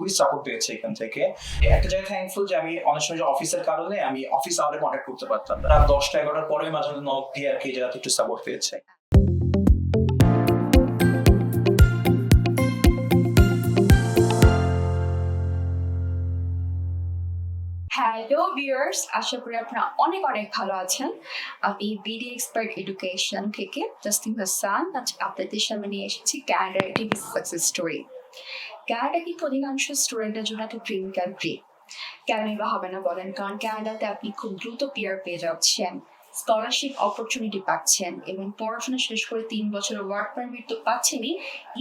খুবই সাপোর্ট পেয়েছি এখান থেকে। একটা জায়গায় থ্যাঙ্কফুল যে আমি অনেক সময় অফিসের কারণে আমি অফিস আওয়ারে কন্ট্যাক্ট করতে পারতাম না। রাত 10টা-11টার পরে মাঝে মাঝে নক দিয়ে আর কি এই জায়গাতে একটু সাপোর্ট পেয়েছে। হ্যালো ভিউয়ার্স, আশা করি আপনারা অনেক অনেক ভালো আছেন। আমি বিডি এক্সপার্ট এডুকেশন থেকে তাসনিম হাসান আজ আপনাদের সামনে নিয়ে এসেছি ক্যানাডার একটি সাকসেস স্টোরি। ক্যানাডা কিন্তু অধিকাংশ স্টুডেন্টের জন্য একটা ড্রিম কান্ট্রি। কেনই বা হবে না বলেন, কারণ ক্যানাডাতে আপনি খুব দ্রুত পিআর পেয়ে যাচ্ছেন, স্কলারশিপ অপরচুনিটি পাচ্ছেন এবং পড়াশোনা শেষ করে 3 বছরের ওয়ার্ক পারমিট তো পাচ্ছেনই।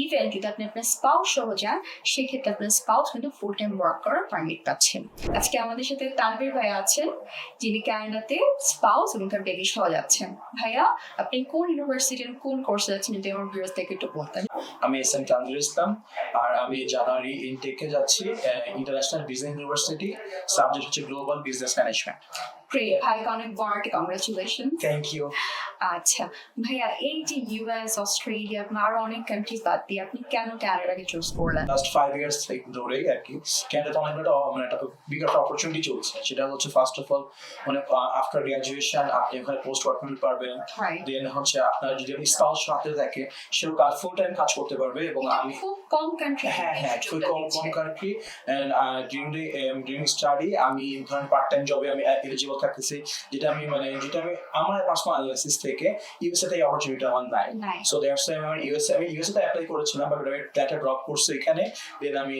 ইভেন যদি আপনি আপনার স্পাউস সহ যান, সেক্ষেত্রে আপনার স্পাউস কিন্তু ফুল টাইম ওয়ার্ক করার পারমিট পাচ্ছেন। আজকে আমাদের সাথে তানভীর ভাইয়া আছেন, যিনি ক্যানাডাতে স্পাউস এবং তার বেবি সহ যাচ্ছেন। ভাইয়া, আপনি কোন ইউনিভার্সিটির কোন কোর্সে যাচ্ছেন যদি আমার ভিউয়ার্স থেকে একটু বলতেন। আমি এস এম তানভীর ইসলাম, আর আমি জানুয়ারি ইনটেকে যাচ্ছি ইন্টারন্যাশনাল বিজনেস ইউনিভার্সিটি, সাবজেক্ট হচ্ছে গ্লোবাল বিজনেস ম্যানেজমেন্ট। গ্রেট, ভাইকে অনেক বড় কংগ্রেচুলেশন। Thank you. আচ্ছা ভাইয়া, এই যে ইউএস, অস্ট্রেলিয়া, আরো অনেক কান্ট্রিজ বাদ দিয়ে আপনি কেন ক্যানাডাকে চুজ করলেন? লাস্ট 5 ইয়ার্স থেকে ধরে আর কি ক্যানাডাতে অনেক একটা বিগ অপরচুনিটি চলছে। সেটা হচ্ছে ফার্স্ট অফ অল মানে আফটার গ্রাজুয়েশন আপনি ওখানে পোস্ট ওয়ার্ক করতে পারবেন। দেন হচ্ছে আপনার যদি আপনি স্পাউস সাথে থাকে সেও কাজ ফুল টাইম কাজ করতে পারবে। এবং আমি খুব কম কান্ট্রি, হ্যাঁ খুব কম কান্ট্রি। এন্ড ডিউরিং স্টাডি আমি ধরেন পার্ট টাইম জবে আমি এলিজিবল থাকতেছি, যেটা আমি আমার পার্সোনাল অ্যানালিসিস থেকে ইউএসএ তে অপরচুনিটি আমার নাই। সো দ্যাটস ওয়াই আমি ইউএসএ তে অ্যাপ্লাই করেছিলাম, বাট ডাটা ড্রপ করছে এখানে। দেন আমি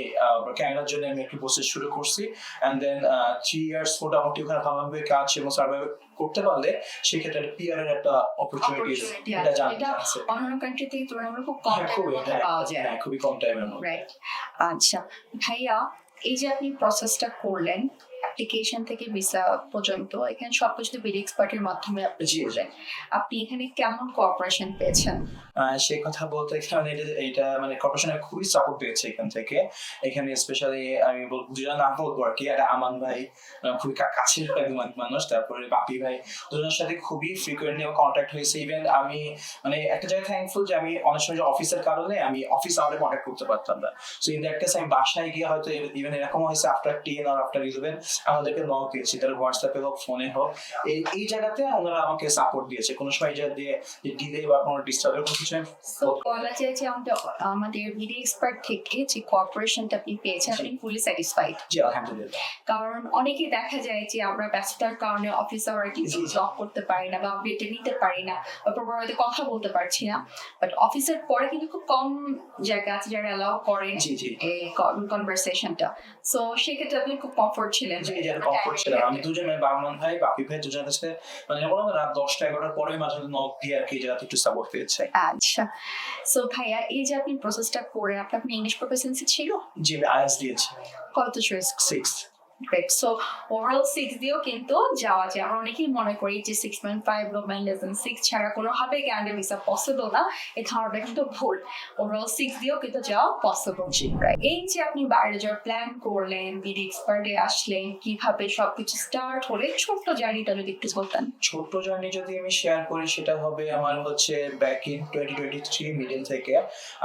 ক্যানাডার জন্য আমি একটু প্রসেস শুরু করছি। এন্ড দেন 3 ইয়ার্স মোটামুটি ওখানে ভালোভাবে কাজ এবং সার্ভাইভ করতে পারলে সেক্ষেত্রে পিআর এর একটা অপরচুনিটি এটা জানতে আছে। অন্যান্য কান্ট্রি থেকে তুলনামূলক খুব কম টাইমে পাওয়া যায়। হ্যাঁ, খুবই কম টাইমের মধ্যে। রাইট। আচ্ছা ভাইয়া, এই যে আপনি প্রসেসটা করলেন অ্যাপ্লিকেশন থেকে ভিসা পর্যন্ত, এখানে সবকিছু বিডি এক্সপার্টের মাধ্যমে আপনি করলেন, আপনি এখানে কেমন কোঅপারেশন পেয়েছেন? সেই কথা বলতে এখানে এটা মানে কর্পোরেশনের খুবই সাপোর্ট পেয়েছে এখান থেকে। এখানে স্পেশালি আমি দুজন নাম বলবো আর কি, একটা আমান ভাই খুবই কাছের মানুষ, তারপরে বাপি ভাই, দুজনের সাথে খুবই ফ্রিকুয়েন্টলি আমার কন্ট্যাক্ট হয়েছে। ইভেন আমি মানে একটা জায়গায় থ্যাঙ্কফুল যে আমি অনেক সময় অফিসের কারণে আমি অফিস আওয়ারে কন্ট্যাক্ট করতে পারতাম না। সো ইন দ্যাট কেস আমি বাসায় গিয়ে হয়তো ইভেন এরকম হয়েছে আফটার 10 আর আফটার 11 আমাদেরকে নক দিয়েছি, তারা হোয়াটসঅ্যাপে হোক ফোনে হোক। এই জায়গাতে ওনারা আমাকে সাপোর্ট দিয়েছে। কোনো সময় যে ডিলে বা কোনো ডিস্টার্বের কোনো কিছু বলা যায় যে আমাদের বিডি এক্সপার্ট থেকে যে কোঅপারেশনটা আপনি পেয়েছেন আপনি ফুলি স্যাটিসফাইড? জি আলহামদুলিল্লাহ। কারণ অনেকেই দেখা যায় যে আমরা ব্যস্ততার কারণে অফিস আওয়ারে কিছু জব করতে পারি না বা আপডেট নিতে পারি না বা প্রপারলি কথা বলতে পারছি না, বাট অফিসের পরে কিন্তু খুব কম জায়গা আছে যারা অ্যালাউ করেন এই কনভারসেশনটা। সো সেক্ষেত্রে আপনি খুব কমফোর্ট ছিলেন? জি কমফোর্ট ছিলাম। আমি দুজনে বামন ভাই বাপি ভাই দুজনের কাছে মানে রাত 10টা-11টার পরে মাঝে মাঝে নক দিয়ে আর কি জায়গাতে একটু সাপোর্ট পেয়েছে। আচ্ছা, সো ভাইয়া, এই যে আপনি প্রসেসটা করে আপনার ইংলিশ প্রফিসিয়েন্সি ছিল? জি আমি আইএলটিএস দিয়েছি। কত চয়েস? 6। গ্রেট। সো ওভারঅল 6 দিয়েও কিন্তু যাওয়া যায়। আমরা অনেকেই মনে করি যে 6.5 less than 6 ছাড়া কোনোভাবে ক্যানাডা ভিসা পসিবল না, এই ধারণাটা কিন্তু ভুল। ওভারঅল 6 দিয়েও কিন্তু যাওয়া পসিবল। এই যে আপনি বাইরে যাওয়ার প্ল্যান করলেন, বিডি এক্সপার্টে আসলেন, কিভাবে সবকিছু স্টার্ট হলে ছোট্ট জার্নিটা যদি একটু বলতেন। ছোট্ট জার্নি যদি আমি শেয়ার করি সেটা হবে আমার হচ্ছে ব্যাক ইন 2023 মিডল থেকে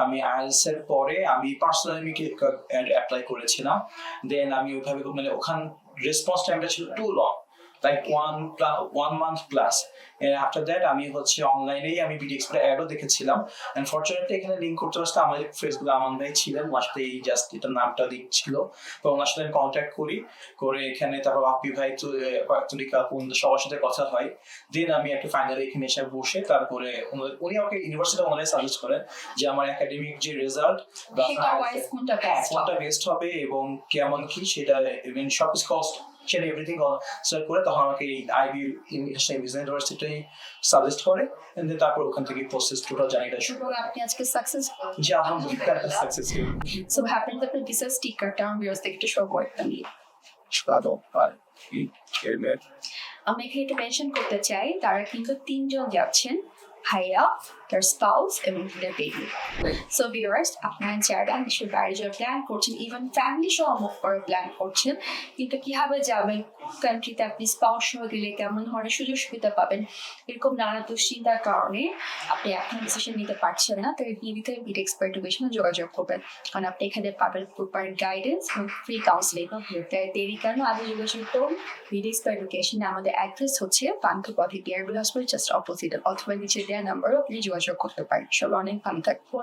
আমি আইএলটিএস এর পরে আমি পার্সোনালি অ্যাপ্লাই করেছিলাম। দেন আমি ওইভাবে মানে ওখান রেসপন্স টাইমটা ছিল too long, like 1 month plus. After that আমি হচ্ছে অনলাইনেই আমি বিডি এক্সপার্ট অ্যাডও দেখেছিলাম। আনফরচুনেটলি এখানে লিঙ্ক করতে পারছিলাম, আমাদের ফেসবুকে আমান ভাই ছিলেন, ওনার সাথে এই জাস্ট এটা নামটা দিচ্ছিল, তো ওনার সাথে আমি কন্ট্যাক্ট করে এখানে তারপর আপি ভাই সবার সাথে কথা হয়। দেন আমি একটা ফাইনালি এখানে এসে বসে তারপরে উনি আমাকে ইউনিভার্সিটি অনলাইন সাজেস্ট করেন যে আমার একাডেমিক যে রেজাল্ট কোনটা বেস্ট হবে এবং কেমন কি সেটা ইভেন সবকিছু কস্ট সেটা এভরিথিং সার্চ করে তখন আমাকে আইবি ইউনিভার্সিটি সাজেস্ট করে। এন্ড দেন তারপর ওখান থেকে প্রসেস টোটাল জার্নিটা শুরু। আপনি আজকে সাকসেসফুল? জি আলহামদুলিল্লাহ সাকসেসফুল। সো হ্যাপেন দ্যাট আপনি ভিসা স্টিকারটা আমার ভিউয়ার্স থেকে একটু শো করতেন। আমি এখানে একটু মেনশন করতে চাই, তারা কিন্তু 3 জন যাচ্ছেন। ভাইয়া, তার স্পাউস এবং তাদের বেবি। সো ভিউয়ার্স, আপনারা যারা দেশের বাইরে যাওয়ার প্ল্যান করছেন, ইভেন ফ্যামিলি সহ মুভ করার প্ল্যান করছেন, কিন্তু কিভাবে যাবেন, কান্ট্রিতে আপনি স্পাউস সহ গেলে কেমন ধরনের সুযোগ সুবিধা পাবেন, এরকম নানা দুশ্চিন্তার কারণে আপনি এখন ডিসিশন নিতে পারছেন না, তাই বিডিতে বিডি এক্সপার্ট এডুকেশনে যোগাযোগ করবেন, কারণ আপনি এখানে পাবেন প্রপার গাইডেন্স এবং ফ্রি কাউন্সিলিং। তাই দেরি কেন, আগে যোগাযোগ করুন। বিডি এক্সপার্ট এডুকেশনে আমাদের অ্যাড্রেস হচ্ছে পান্থ পথে ডিয়ারগুলো হসপিটাল জাস্ট অপোজিট, অথবা নিচে দেওয়া নাম্বারও আপনি যোগাযোগ করতে পারেন। সবাই অনেক ভালো থাকবো।